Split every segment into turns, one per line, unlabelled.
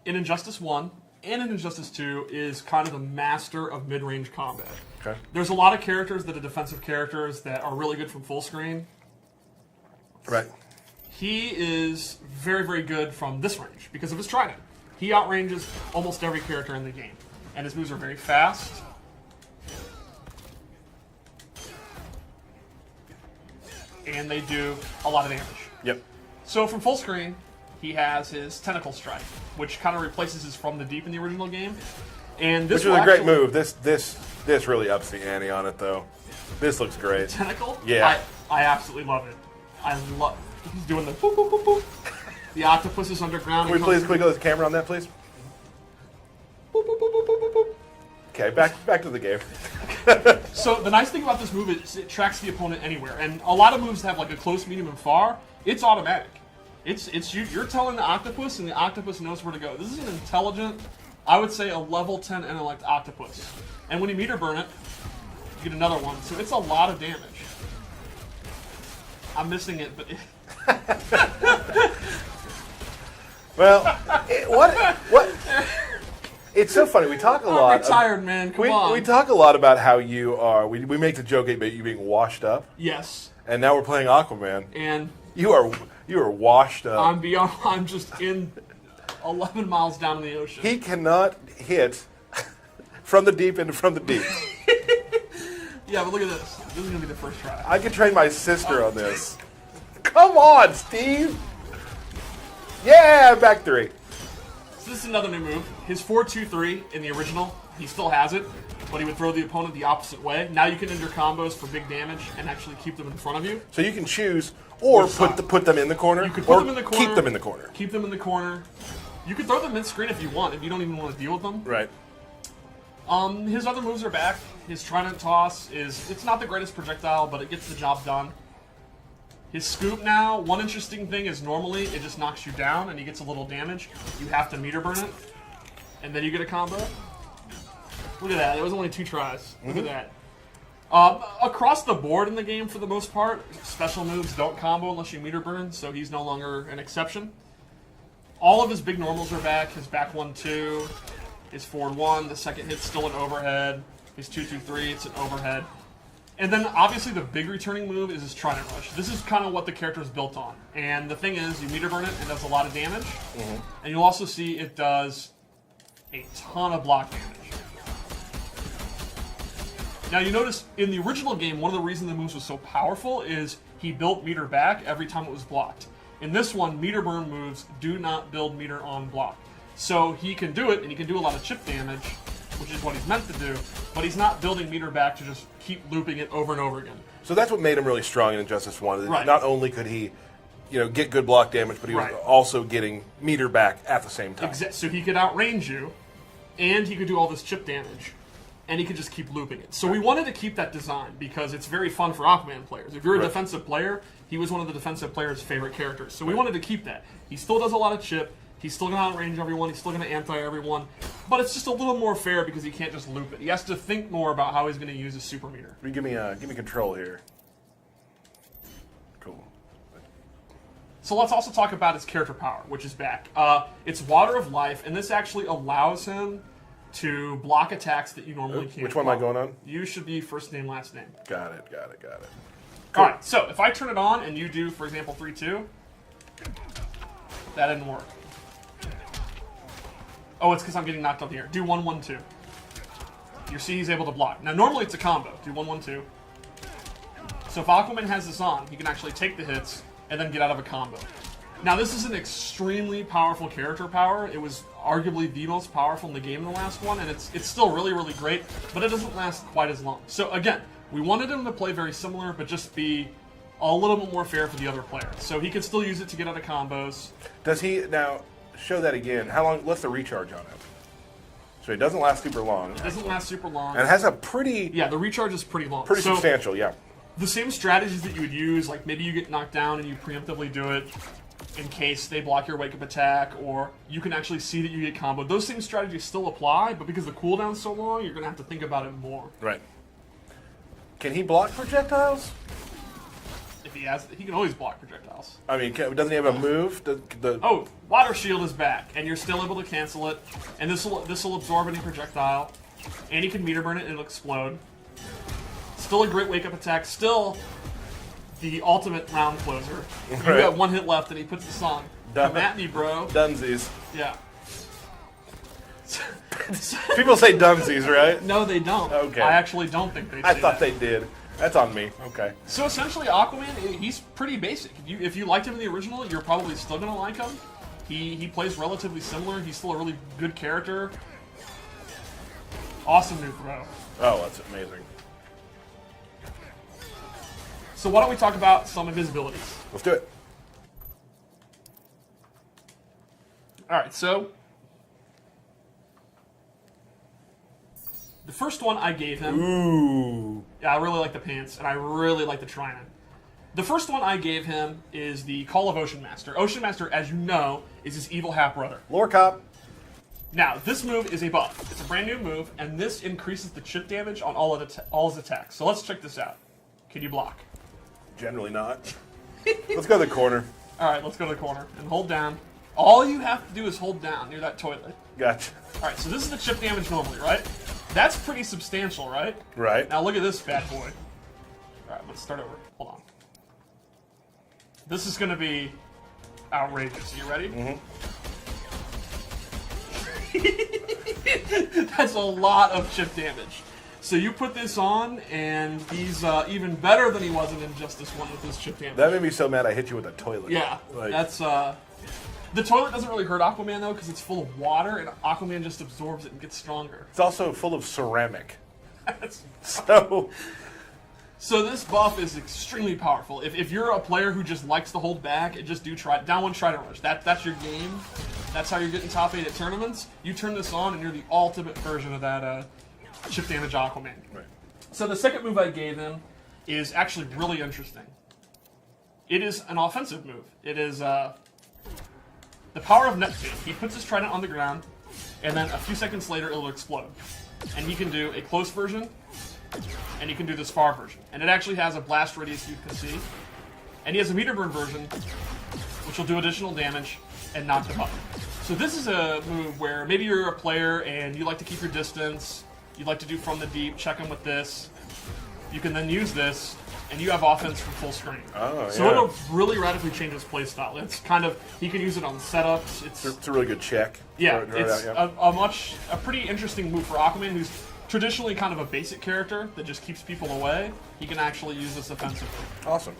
in Injustice 1 and in Injustice 2 is kind of the master of mid-range combat.
Okay.
There's a lot of characters that are defensive characters that are really good from full screen.
Right.
He is very, very good from this range because of his trident. He outranges almost every character in the game. And his moves are very fast. And they do a lot of damage.
Yep.
So from full screen, he has his Tentacle Strike, which kind of replaces his From the Deep in the original game. And this
Which is a great move. This really ups the ante on it, though. This looks great.
Tentacle?
Yeah.
I absolutely love it. I love. He's doing the boop boop boop boop. The octopus is underground.
Can we go to the camera on that, please?
Boop, boop, boop, boop, boop, boop.
Okay, back to the game.
So the nice thing about this move is it tracks the opponent anywhere, and a lot of moves have like a close, medium, and far. It's automatic. It's you're telling the octopus, and the octopus knows where to go. This is an intelligent, I would say, a level 10 intellect octopus. And when you meter burn it, you get another one. So it's a lot of damage. I'm missing it, but.
Well, what? It's so funny. We talk a lot.
I'm retired, man. Come on.
We talk a lot about how you are. We make the joke about you being washed up.
Yes.
And now we're playing Aquaman.
And
you are washed up.
I'm beyond. I'm just in 11 miles down in the ocean.
He cannot hit from the deep into from the deep.
Yeah, but look at this. This is gonna be the first try.
I could train my sister on this. Come on, Steve. Yeah, back three.
So this is another new move. His 4-2-3 in the original, he still has it, but he would throw the opponent the opposite way. Now you can enter combos for big damage and actually keep them in front of you.
So you can choose or put them in the corner.
You could put
or
them in the corner.
keep them in the corner.
Keep them in the corner. You could throw them mid-screen if you want, if you don't even want to deal with them.
Right.
His other moves are back. His Trident Toss it's not the greatest projectile, but it gets the job done. His Scoop now, one interesting thing is normally it just knocks you down and he gets a little damage. You have to meter burn it, and then you get a combo. Look at that. It was only 2 tries. Look at that. Across the board in the game, for the most part, special moves don't combo unless you meter burn, so he's no longer an exception. All of his big normals are back. His back 1-2, his forward 1, the second hit's still an overhead. His 2-2-3, it's an overhead. And then, obviously, the big returning move is his Trident Rush. This is kind of what the character is built on. And the thing is, you meter burn it, and it does a lot of damage. Mm-hmm. And you'll also see it does a ton of block damage. Now, you notice, in the original game, one of the reasons the moves was so powerful is he built meter back every time it was blocked. In this one, meter burn moves do not build meter on block. So he can do it, and he can do a lot of chip damage, which is what he's meant to do, but he's not building meter back to just keep looping it over and over again.
So that's what made him really strong in Injustice 1.
Right.
Not only could he, get good block damage, but he was also getting meter back at the same time.
So he could outrange you, and he could do all this chip damage, and he could just keep looping it. So we wanted to keep that design because it's very fun for Aquaman players. If you're a defensive player, he was one of the defensive players' favorite characters. So we wanted to keep that. He still does a lot of chip. He's still going to outrange everyone. He's still going to anti everyone. But it's just a little more fair because he can't just loop it. He has to think more about how he's going to use his super meter.
Give me control here. Cool.
So let's also talk about his character power, which is back. It's Water of Life, and this actually allows him to block attacks that you normally can't.
Which one am I going on?
You should be first name, last name.
Got it. Cool.
All right, so if I turn it on and you do, for example, 3-2, that didn't work. Oh, it's because I'm getting knocked out here. Do 1-1-2. You see he's able to block. Now, normally it's a combo. Do 1-1-2. So if Aquaman has this on, he can actually take the hits and then get out of a combo. Now, this is an extremely powerful character power. It was arguably the most powerful in the game in the last one, and it's still really, really great, but it doesn't last quite as long. So, again, we wanted him to play very similar, but just be a little bit more fair for the other players. So he can still use it to get out of combos.
Does he now show that again? How long? What's the recharge on it? So it doesn't last super long.
It doesn't last super long.
And it has a pretty
the recharge is pretty long.
Pretty substantial, yeah.
The same strategies that you would use, like maybe you get knocked down and you preemptively do it in case they block your wake-up attack, or you can actually see that you get comboed. Those same strategies still apply, but because the cooldown's so long, you're going to have to think about it more.
Right. Can he block projectiles?
If He can always block projectiles.
I mean, doesn't he have a move?
Oh, Water Shield is back, and you're still able to cancel it. And this will absorb any projectile, and he can meter burn it and it'll explode. Still a great wake up attack. Still the ultimate round closer. You got 1 hit left, and he puts this on. Come at me, bro.
Dunsies.
Yeah.
People say dunsies, right?
No, they don't.
Okay.
I actually don't think they.
I thought they did. That's on me. Okay.
So essentially, Aquaman, he's pretty basic. If you liked him in the original, you're probably still gonna like him. He plays relatively similar. He's still a really good character. Awesome new throw.
Oh, that's amazing.
So why don't we talk about some of his abilities?
Let's do it.
All right, so the first one I gave him.
Ooh.
Yeah, I really like the pants, and I really like the trident. The first one I gave him is the Call of Ocean Master. Ocean Master, as you know, is his evil half-brother.
Lore cop.
Now, this move is a buff. It's a brand new move, and this increases the chip damage on all his attacks. So let's check this out. Can you block?
Generally not. Let's go to the corner.
All right, let's go to the corner and hold down. All you have to do is hold down near that toilet.
Gotcha.
All right, so this is the chip damage normally, right? That's pretty substantial, right?
Right.
Now look at this bad boy. All right, let's start over. Hold on. This is going to be outrageous. Are you ready?
Mm-hmm.
That's a lot of chip damage. So you put this on, and he's even better than he was in Injustice 1 with his chip damage.
That made me so mad I hit you with a toilet.
Yeah,
Like,
that's... The toilet doesn't really hurt Aquaman, though, because it's full of water, and Aquaman just absorbs it and gets stronger.
it's also full of ceramic.
That's-
So,
So this buff is extremely powerful. If you're a player who just likes to hold back and just do down one trident rush, that's your game. That's how you're getting top 8 at tournaments. You turn this on and you're the ultimate version of that chip damage Aquaman.
right.
So the second move I gave him is actually really interesting. It is an offensive move. It is the power of Neptune. He puts his trident on the ground, and then a few seconds later it'll explode. And he can do a close version, and he can do this far version. And it actually has a blast radius you can see. And he has a meter burn version, which will do additional damage and knock them up. So this is a move where maybe you're a player and you like to keep your distance, you like to do from the deep, check him with this. You can then use this, and you have offense from full screen.
Oh,
so
yeah.
it'll really radically change his playstyle. It's kind of, he can use it on setups.
It's a really good check.
Yeah,
Throw it
it's
out, yeah.
a pretty interesting move for Aquaman, who's traditionally kind of a basic character that just keeps people away. He can actually use this offensively.
Awesome.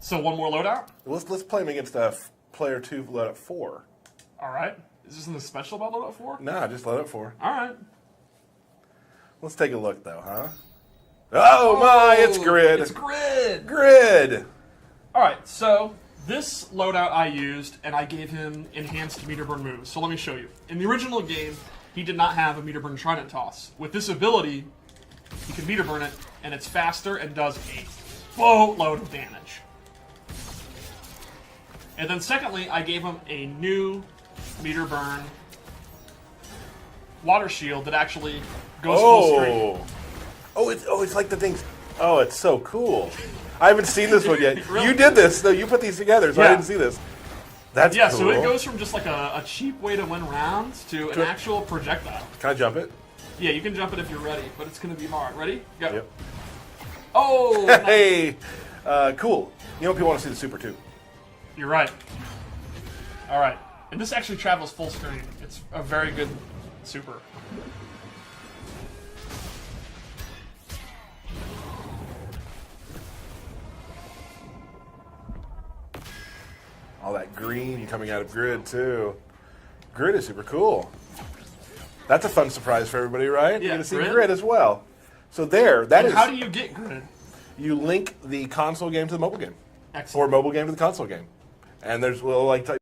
So one more loadout.
Let's play him against player 2 loadout 4.
All right. Is there something special about loadout 4?
Nah, just loadout 4.
All right.
Let's take a look though, huh? Oh my, it's Grid.
It's Grid.
Grid.
All right. So this loadout I used, and I gave him enhanced meter burn moves. So let me show you. In the original game, he did not have a meter burn trident toss. With this ability, he can meter burn it, and it's faster and does a boatload of damage. And then secondly, I gave him a new meter burn water shield that actually goes full screen.
It's like the things. Oh, it's so cool. I haven't seen this one yet.
Really?
You did this, though. You put these together, so I
Yeah.
didn't see this. That's
Yeah,
cool.
so it goes from just like a cheap way to win rounds to an actual projectile.
Can I jump it?
Yeah, you can jump it if you're ready, but it's going to be hard. Ready? Go.
Yep.
Oh! Nice.
Hey, cool. You know, people want to see the super too.
You're right. All right. And this actually travels full screen. It's a very good super.
All that green coming out of Grid too. Grid is super cool. That's a fun surprise for everybody, right?
Yeah,
You're going to see
Grid.
Grid as well. So there, that
And
is.
how do you get Grid?
You link the console game to the mobile game,
Excellent.
or mobile game to the console game, and there's like